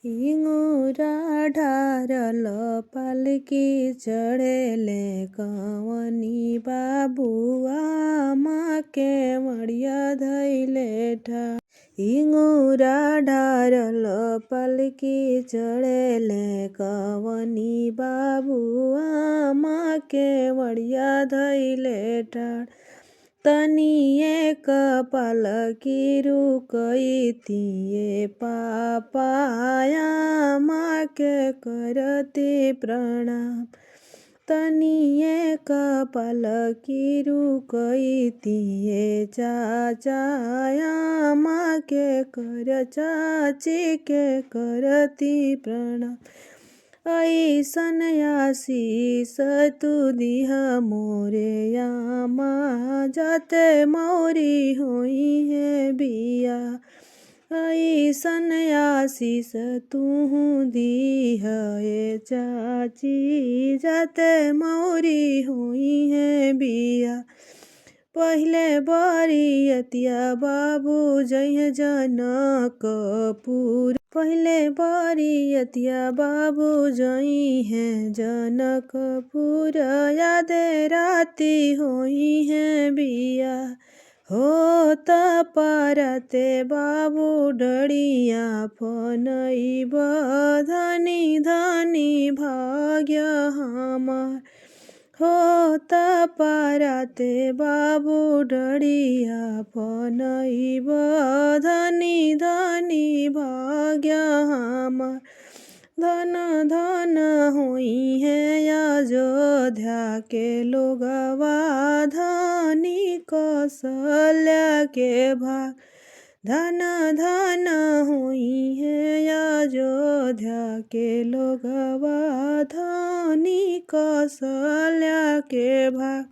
हिंगुरा ढारल पालकी चढ़ेले कवनी बाबुआ माँ के मड़िया धैले ठाड़। हिंगुरा ढारल पालकी चढ़ेले कवनी बाबुआ माँ के मड़िया धैले ठाड़। तनिए पालकी रुकइतिए पापाया माँ के करती प्रणाम। तनिए पालकी रुकइतिए चाचाया माँ के कर चाची के करती प्रणाम। ऐसन आशीष तू दिह मोरे आमा जाते मौरी होई है बिया। ऐसन आशीष तू दिह ए चाची जाते मौरी होई है बिया। पहिले बरियतिया बाबू जइहे जनकपुर। पहिले बरियतिया बाबू जइहे जनकपुर। यादे राती होई है बिया। होत परते बाबू डरिया फनइब धनी धनी भाग्य हमार। होत परते बाबू डरिया फनइब धनी धनी भाग्य हमार। धन धन होई है अयोध्या के लोगवा धनी कौशल्या के भाग। धन धन होई है अयोध्या के लोगवा धनी कौशल्या के भाग।